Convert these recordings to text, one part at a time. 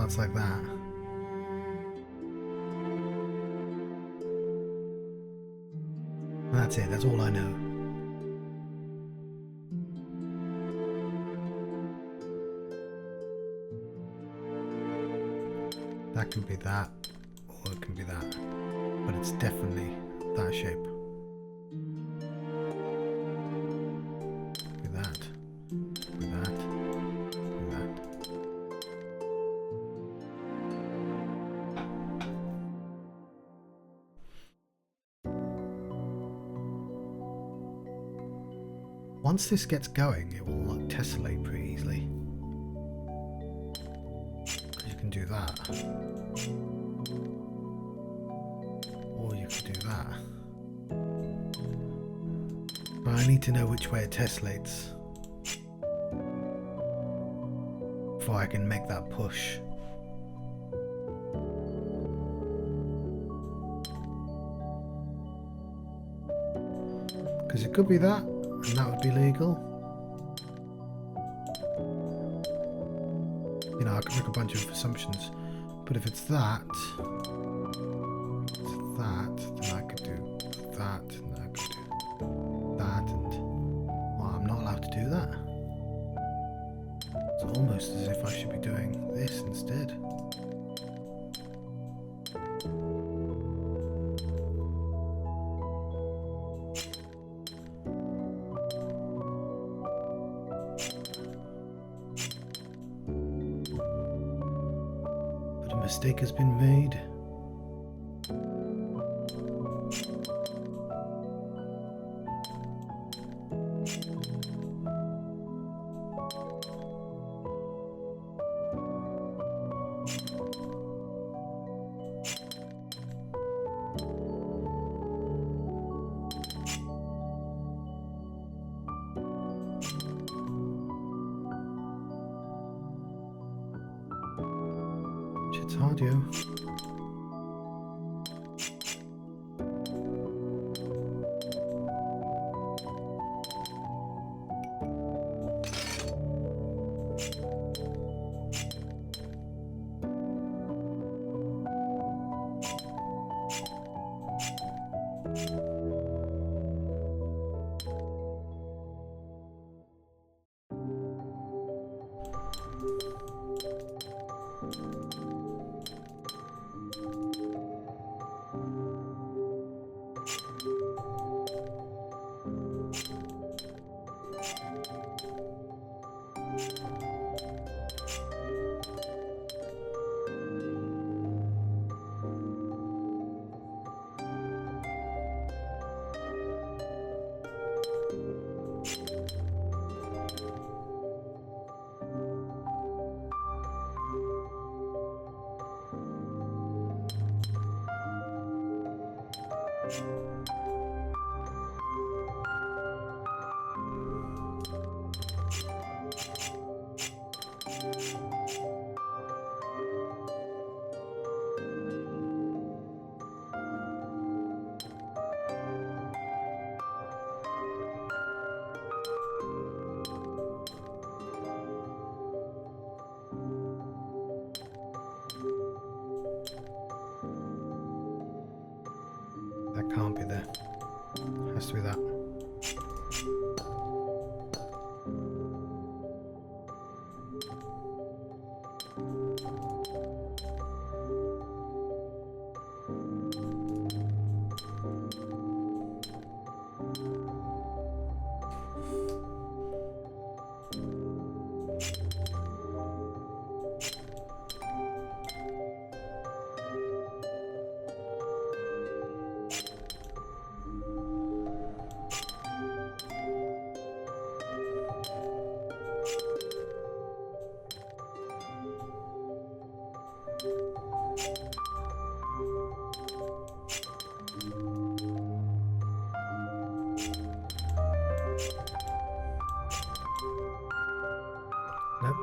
starts like that. That's it, that's all I know. That can be that, or it can be that, but it's definitely that shape. Be that, be that, be that. Once this gets going, it will tessellate pretty easily. Because you can do that. Or you can do that. But I need to know which way it tessellates before I can make that push. Because it could be that, and that would be legal. You know, I could make a bunch of assumptions, but if it's that, then I could do that, and I could do that, and well, I'm not allowed to do that. It's almost as if I should be doing this instead. But a mistake has been made. Shit's hard, yo. That can't be there. Has to be that. Nope.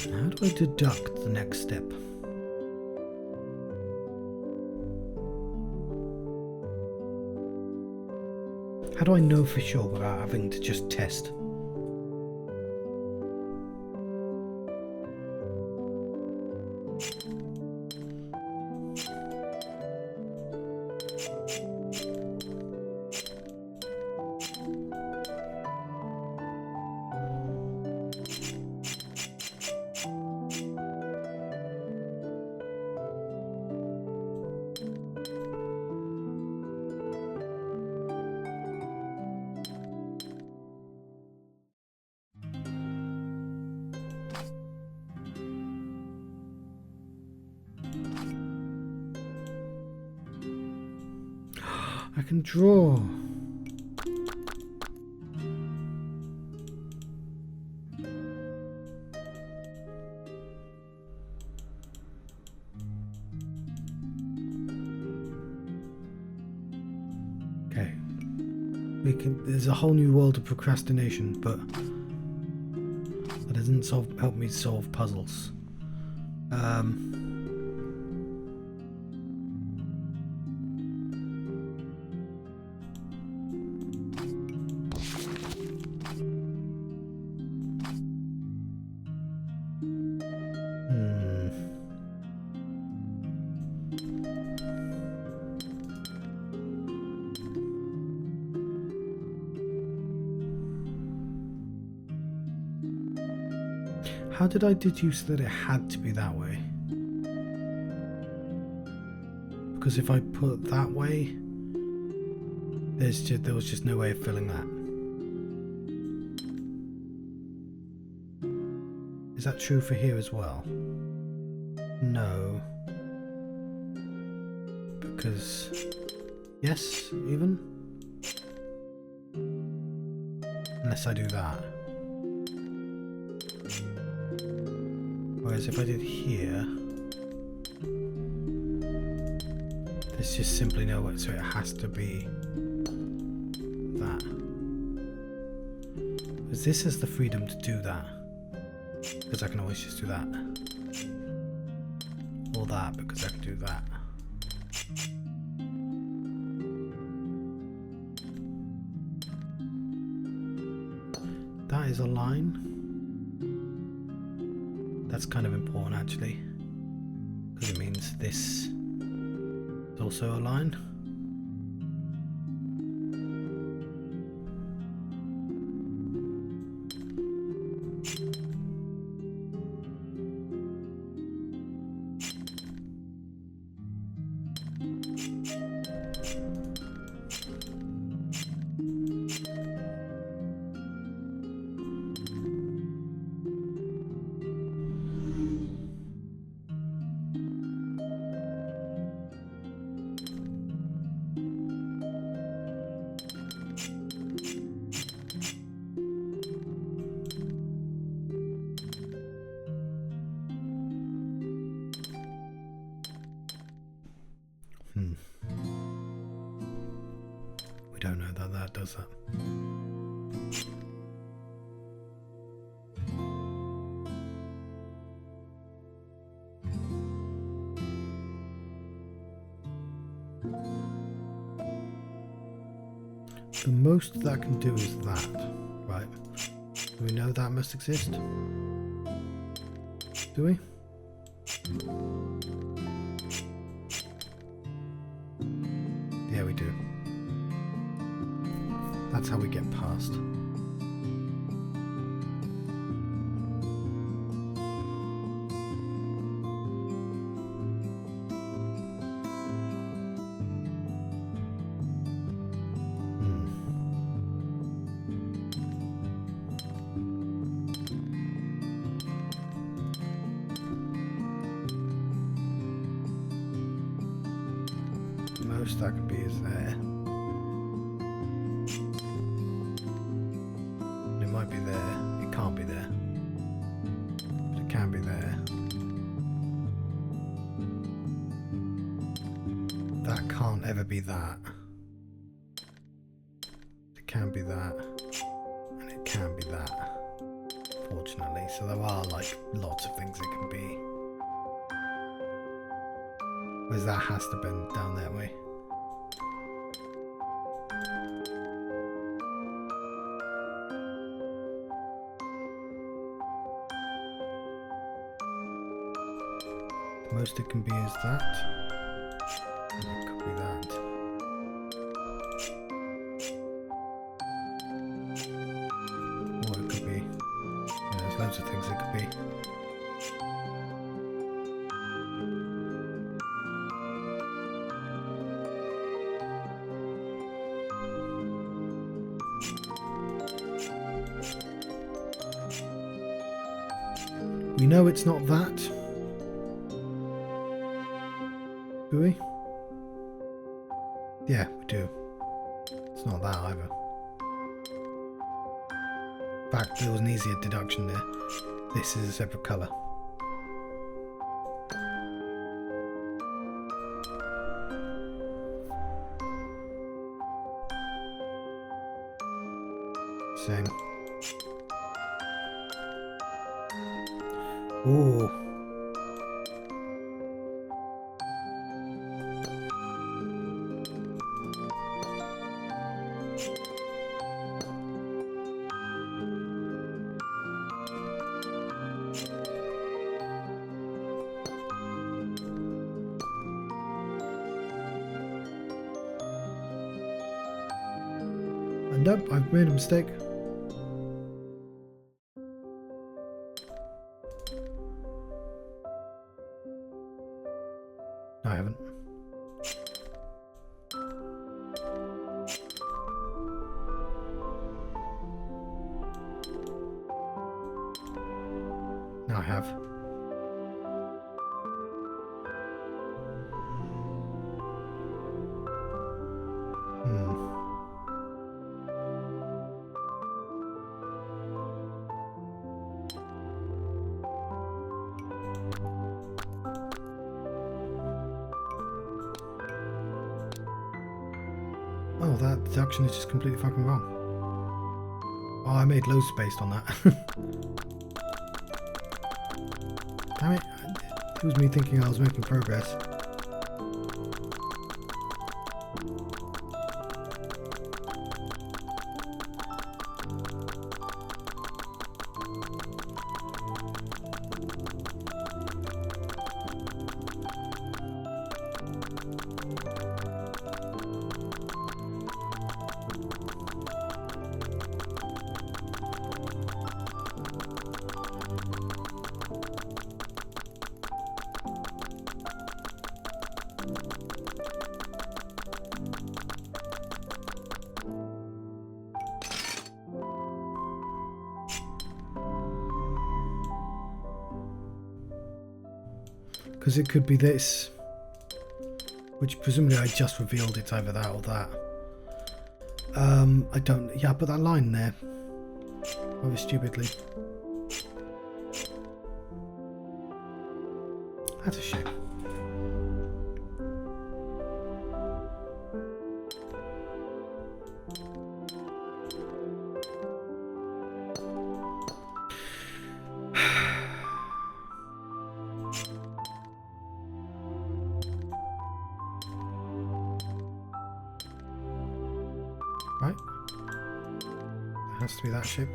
How do I deduct the next step? How do I know for sure without having to just test? I can draw. Okay. There's a whole new world of procrastination, but that doesn't help me solve puzzles. How did I deduce that it had to be that way? Because if I put it that way, there was just no way of filling that. Is that true for here as well? No. Because... yes, even? Unless I do that. Whereas if I did here, there's just simply no way, so it has to be that. Because this has the freedom to do that. Because I can always just do that. Or that, because I can do that. That is a line. That's kind of important actually, because it means this is also a line. We don't know that that does that. The most that can do is that, right? Do we know that must exist? Do we? Yeah, we do. That's how we get past. Most that could be is there. It might be there. It can't be there. But it can be there. That can't ever be that. It can be that. And it can be that. Of unfortunately. So there are like lots of things it can be. Whereas that has to bend down that way. The most it can be is that. And it could be that. Or it could be. Yeah, there's loads of things it could be. We know it's not that. Do we? Yeah, we do. It's not that either. In fact, there was an easier deduction there. This is a separate colour. Same. Ooh. Nope, I've made a mistake. No, I haven't. Now I have. Oh, that deduction is just completely fucking wrong. Oh, I made loads based on that. Damn it. It was me thinking I was making progress. Because it could be this, which presumably I just revealed it's either that or that. I don't. Yeah, I put that line there. Rather stupidly. That's a shame. Right? It has to be that shape.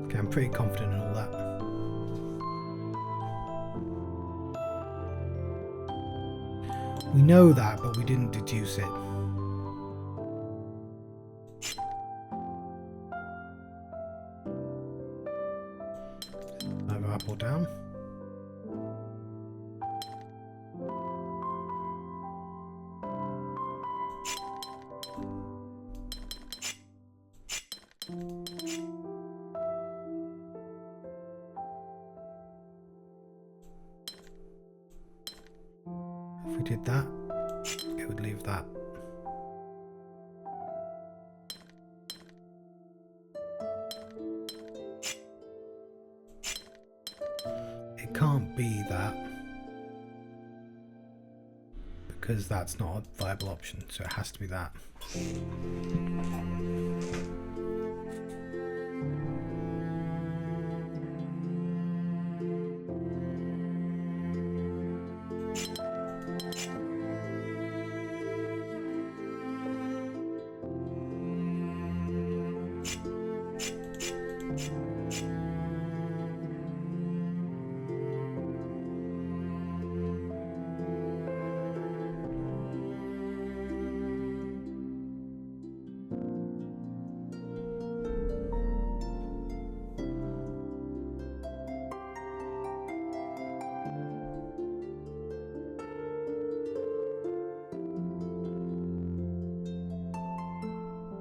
Okay, I'm pretty confident in all that. We know that, but we didn't deduce it. Either up or down. If we did that, it would leave that. It can't be that, because that's not a viable option, so it has to be that.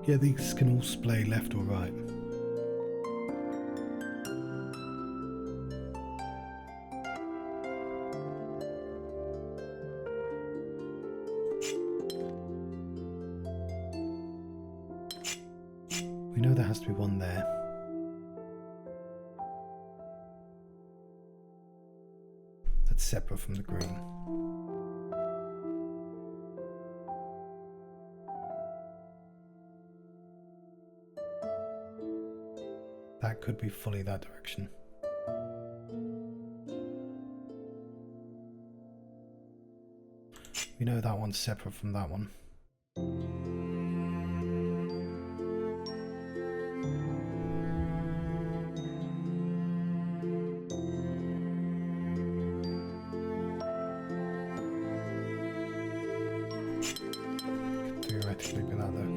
Yeah, these can all splay left or right. We know there has to be one there. That's separate from the green. That could be fully that direction. We know that one's separate from that one. Could theoretically be that though.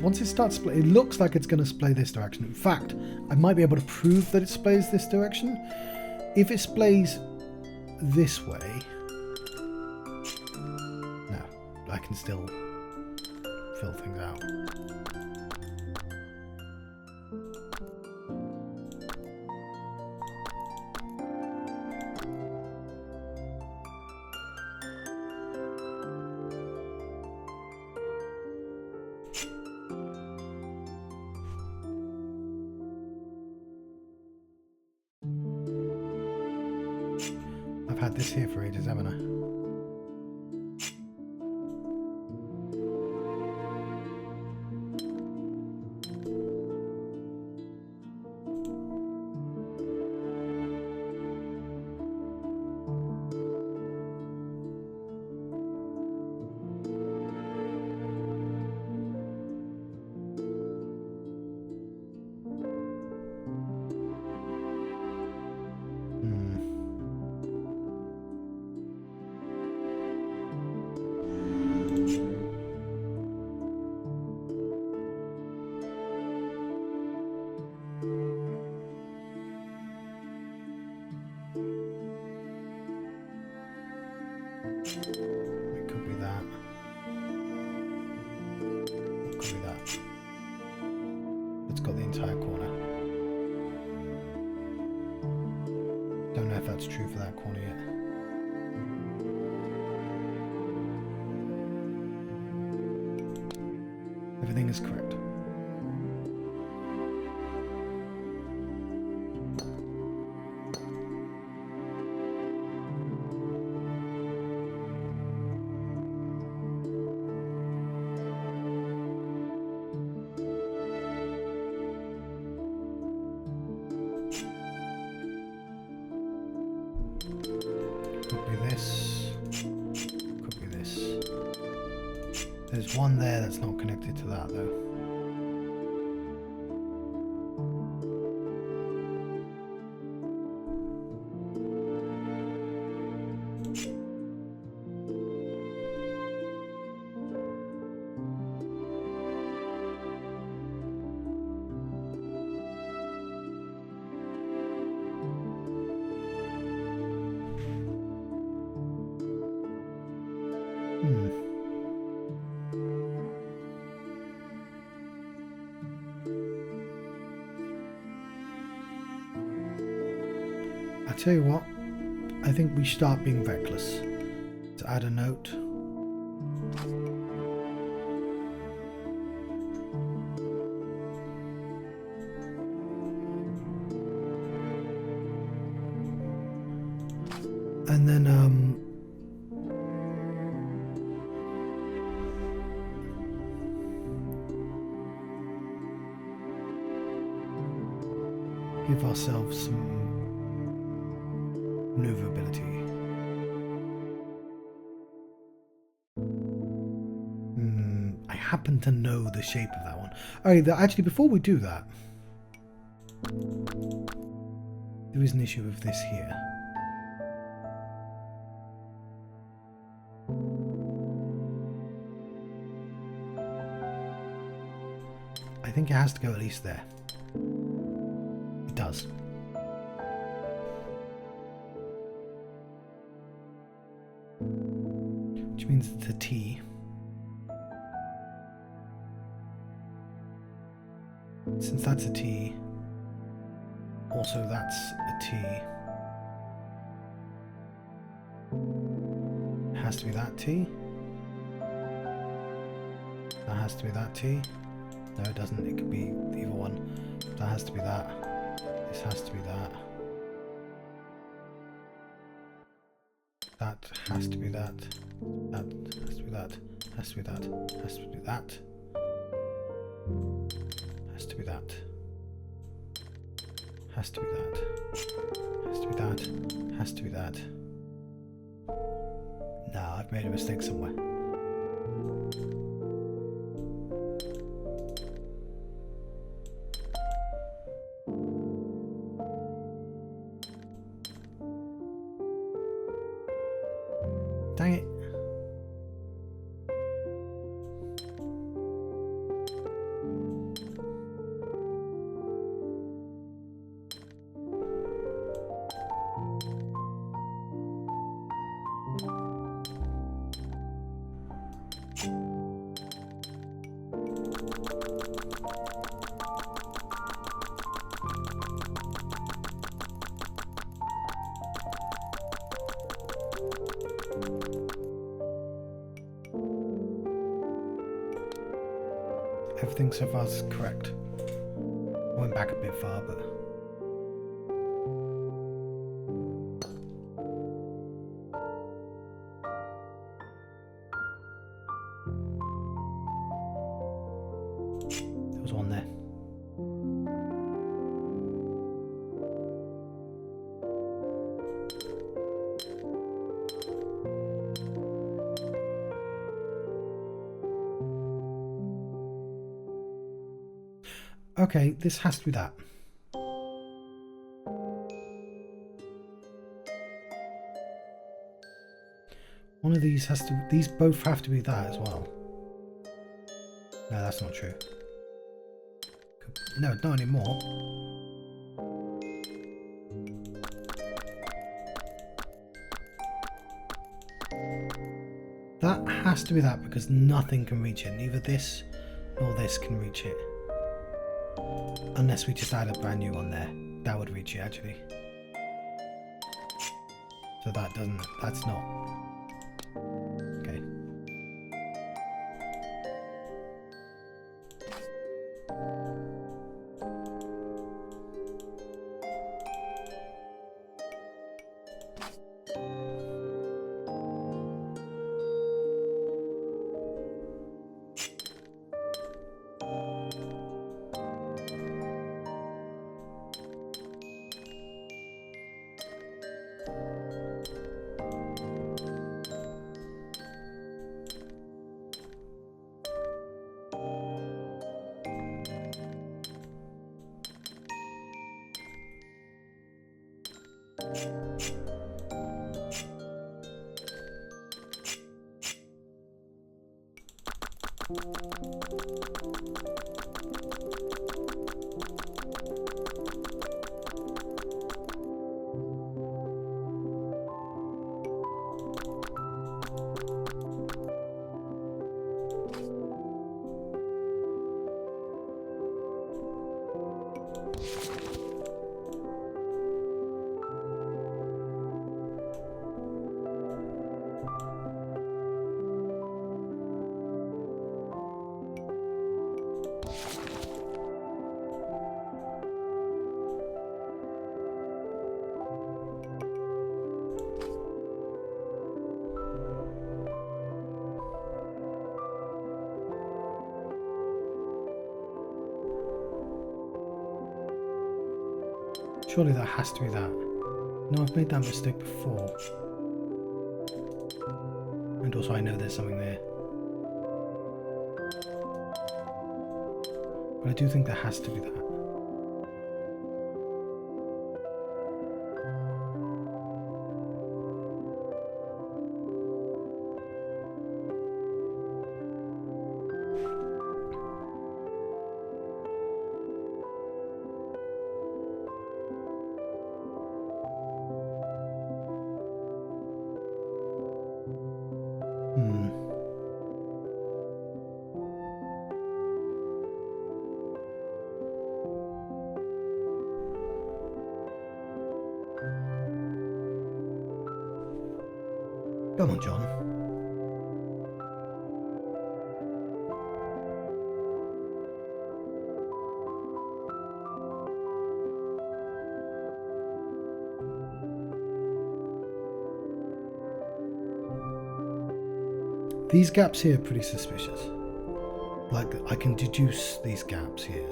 Once it starts splay, it looks like it's going to splay this direction. In fact, I might be able to prove that it splays this direction. If it splays this way, no, I can still fill things out. I've had this here for ages, haven't I? It could be that. It could be that. It's got the entire corner. Don't know if that's true for that corner yet. Everything is correct. Could be this. Could be this. There's one there that's not connected to that though. I tell you what, I think we start being reckless. To add a note. And then give ourselves some maneuverability. I happen to know the shape of that one. Okay, actually, before we do that, there is an issue with this here. I think it has to go at least there. It does. Which means it's a T. Since that's a T, also that's a T. It has to be that T. That has to be that T. No, it doesn't. It could be either one. That has to be that. This has to be that. That has to be that. That has to be that. Has to be that. Has to be that. Has to be that. Has to be that. Has to be that. Has to be that. Nah, I've made a mistake somewhere. Dang it. Everything so far is correct. I went back a bit far, but... there was one there. Okay, this has to be that. One of these has to... these both have to be that as well. No, that's not true. No, not anymore. That has to be that because nothing can reach it. Neither this nor this can reach it. Unless we just add a brand new one there. That would reach it actually. So that doesn't... that's not... okay. Surely that has to be that. No, I've made that mistake before. And also I know there's something there. But I do think there has to be that. Come on, John. These gaps here are pretty suspicious. Like, I can deduce these gaps here.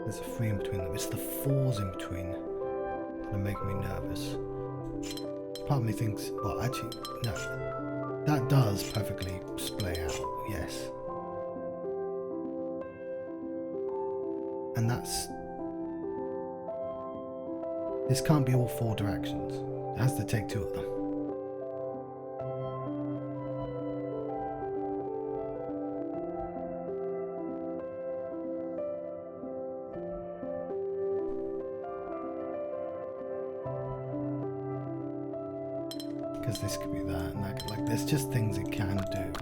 There's a 3 in between them. It's the 4s in between that are making me nervous. Part of me thinks, well, actually, no. That does perfectly splay out, yes. And that's... This can't be all 4 directions. It has to take 2 of them. Because this could be that, and that could, like, there's just things it can do.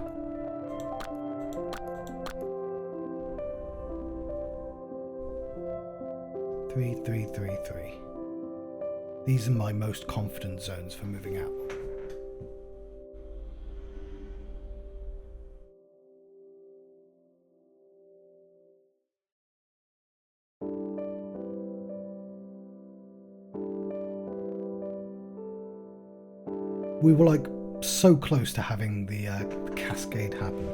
Three, 3, 3, 3. These are my most confident zones for moving out. We were like so close to having the cascade happen.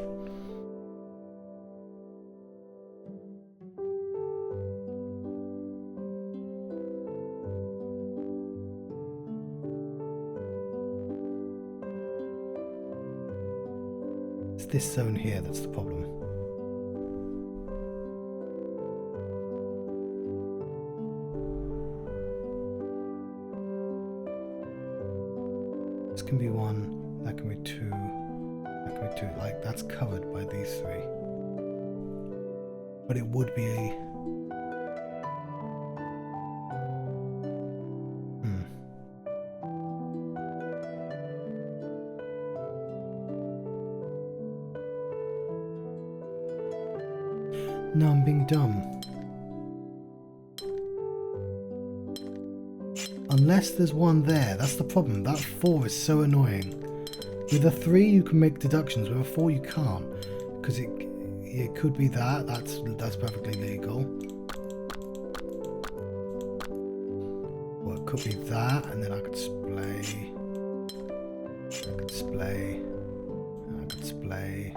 It's this zone here that's the problem. This can be 1, that can be 2, that can be 2. Like, that's covered by these 3. But it would be a... No, I'm being dumb. Unless there's 1 there, that's the problem. That 4 is so annoying. With a 3 you can make deductions, with a 4 you can't. Because it could be that, that's perfectly legal. Or it could be that, and then I could splay. I could splay. I could splay.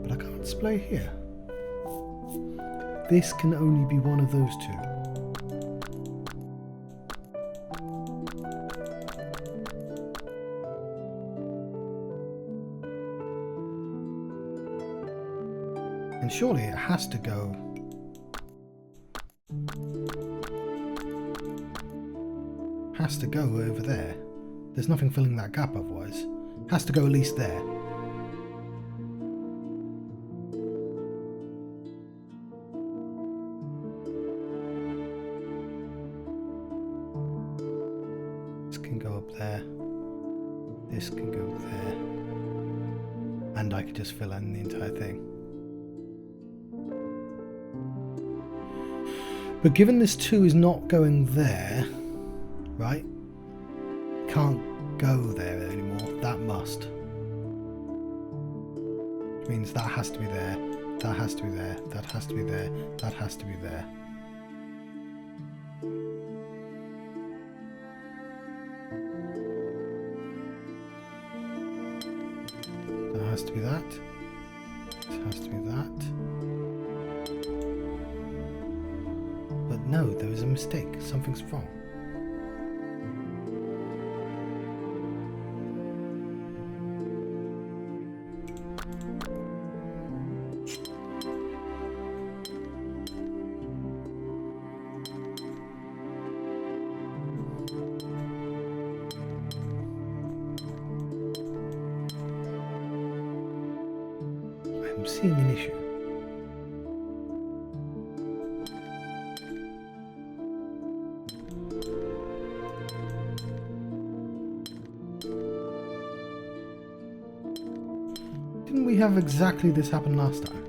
But I can't splay here. This can only be one of those 2. And surely it has to go... Has to go over there. There's nothing filling that gap otherwise. Has to go at least there. This can go there, and I could just fill in the entire thing. But given this 2 is not going there, right? Can't go there anymore. That must. Which means that has to be there. That has to be there. That has to be there. That has to be there. Has to be that. It has to be that. No, there was a mistake. Something's wrong. I'm seeing an issue. Didn't we have exactly this happen last time?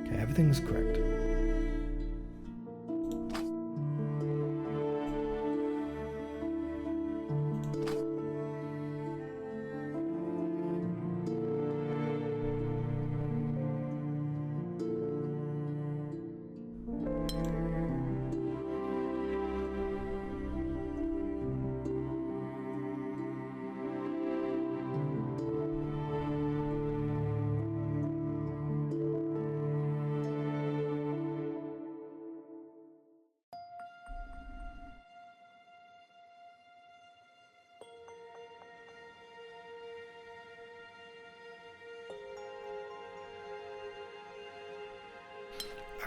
Okay, everything's correct.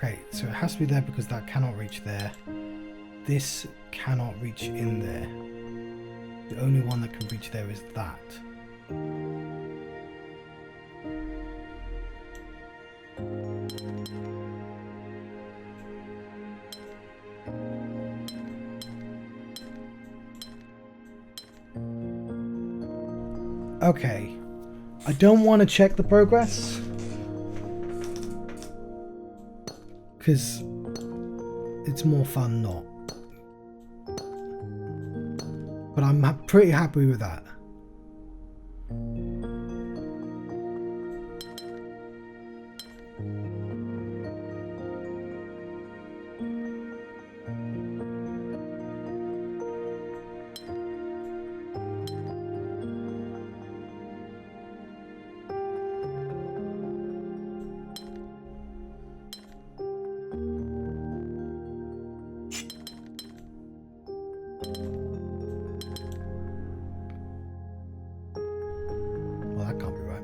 Okay, so it has to be there because that cannot reach there. This cannot reach in there. The only one that can reach there is that. Okay, I don't want to check the progress because it's more fun not. But I'm pretty happy with that. Well, that can't be right.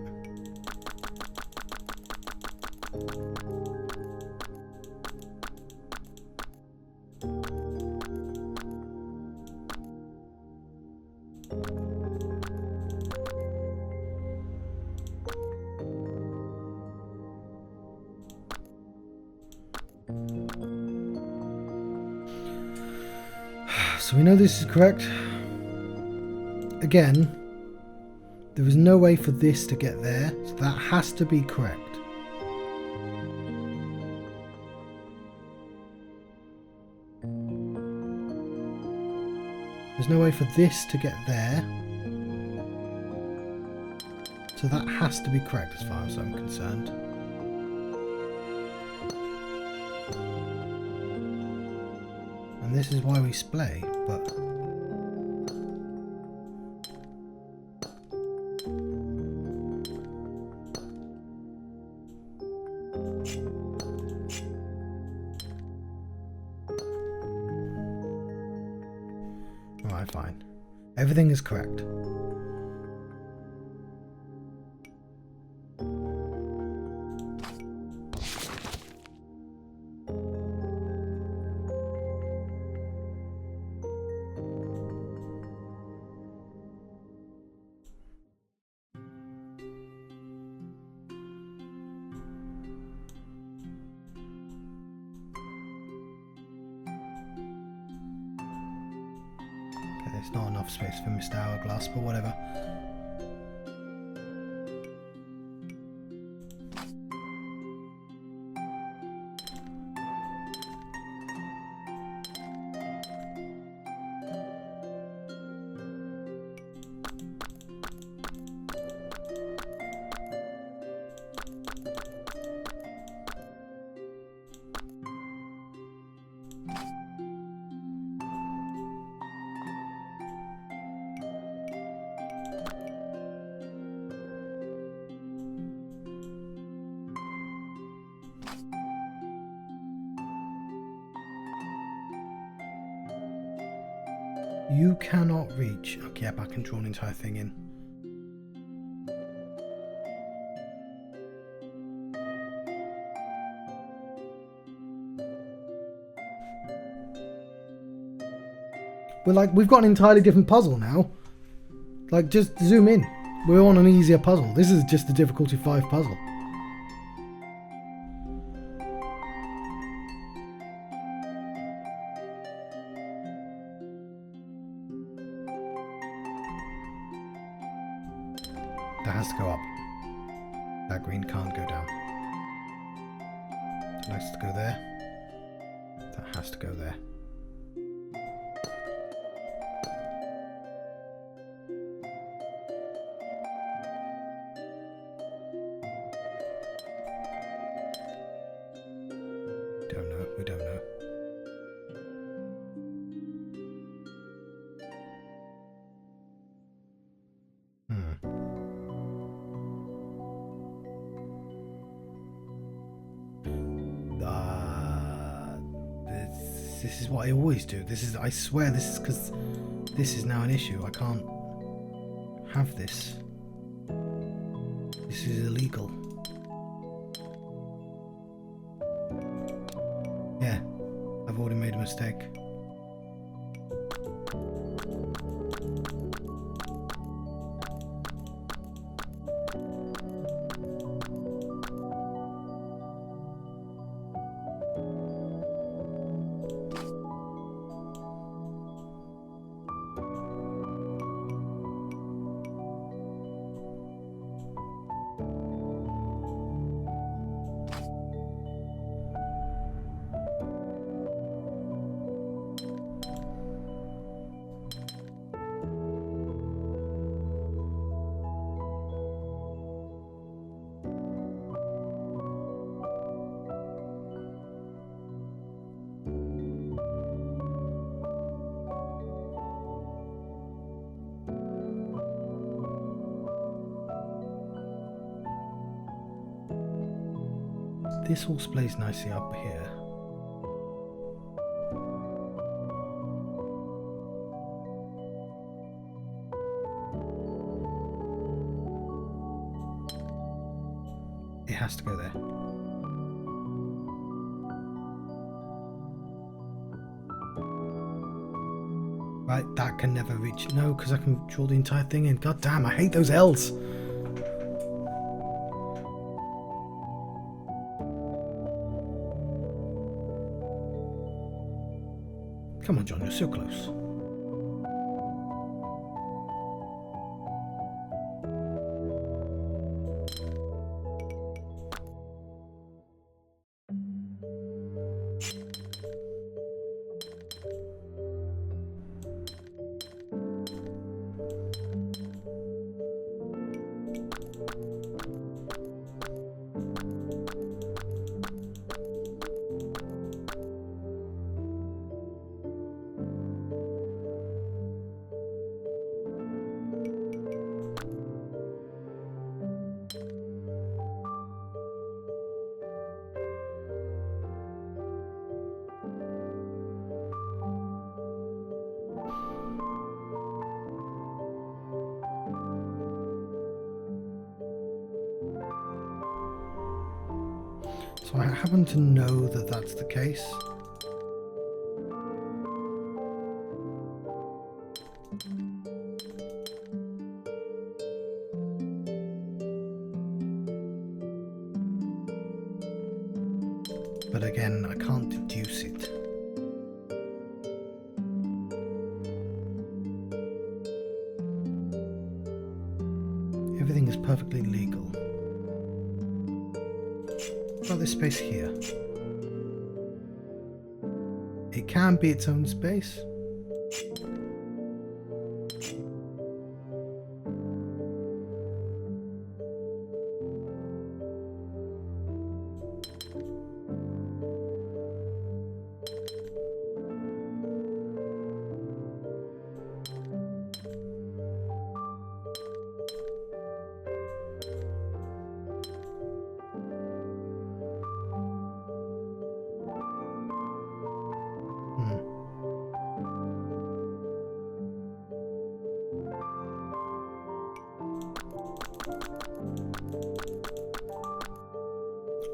So we know this is correct. Again, there is no way for this to get there, so that has to be correct. There's no way for this to get there, so that has to be correct as far as I'm concerned. And this is why we splay, but... Alright, fine. Everything is correct. There's not enough space for Mr. Hourglass, but whatever. You cannot reach. Okay, yep, I can draw an entire thing in. We're like, we've got an entirely different puzzle now. Like, just zoom in. We're on an easier puzzle. This is just the difficulty 5 puzzle. That has to go up. That green can't go down. That has to go there. That has to go there. Don't know. We don't know. This is what I always do. This is, I swear, this is because this is now an issue. I can't have this. This is illegal. Yeah, I've already made a mistake. This all plays nicely up here. It has to go there. Right, that can never reach. No, because I can draw the entire thing in. God damn, I hate those L's. Come on, John, you're so close. So I happen to know that that's the case. But again, I can't deduce it. Everything is perfectly legal. What about this space here? It can be its own space.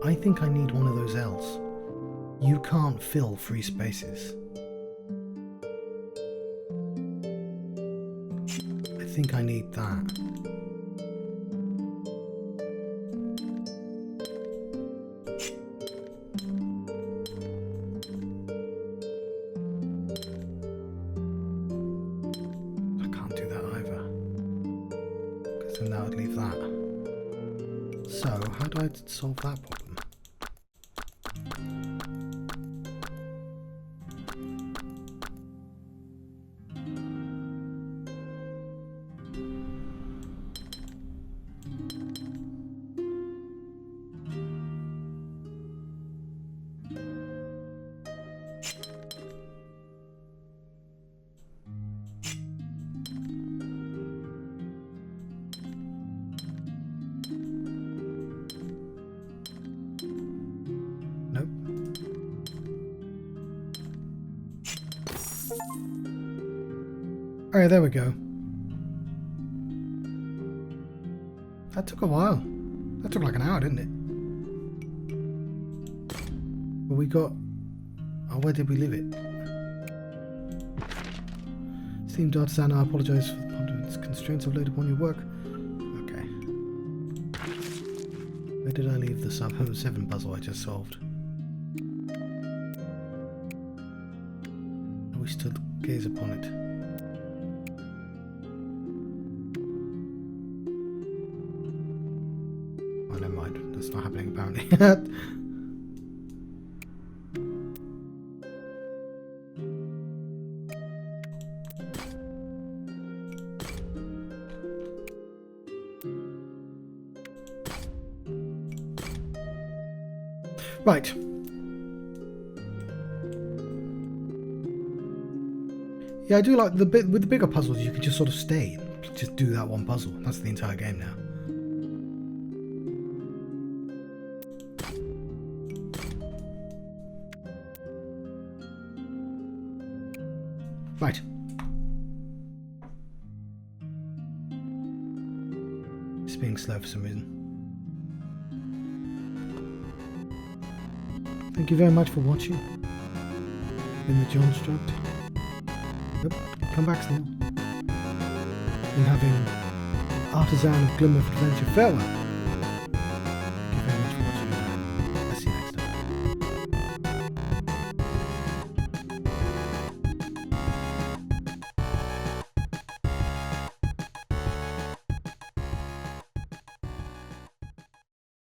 I think I need one of those L's. You can't fill free spaces. I think I need that. I can't do that either, because then that would leave that. So, how do I solve that problem? Nope. Alright, there we go. That took a while. That took like an hour, didn't it? But we got... Oh, where did we leave it? Esteemed Artisan, I apologise for the constraints I've laid upon your work. Okay. Where did I leave the sub 7 puzzle I just solved? We still gaze upon it. Oh, never mind. That's not happening apparently. Right. Yeah, I do like the bit with the bigger puzzles. You can just sort of stay and just do that one puzzle. That's the entire game now. Right. It's being slow for some reason. Thank you very much for watching. In the Johnstruct. Yep, come back, Snail. And having Artisan of Glimmith adventure. Farewell.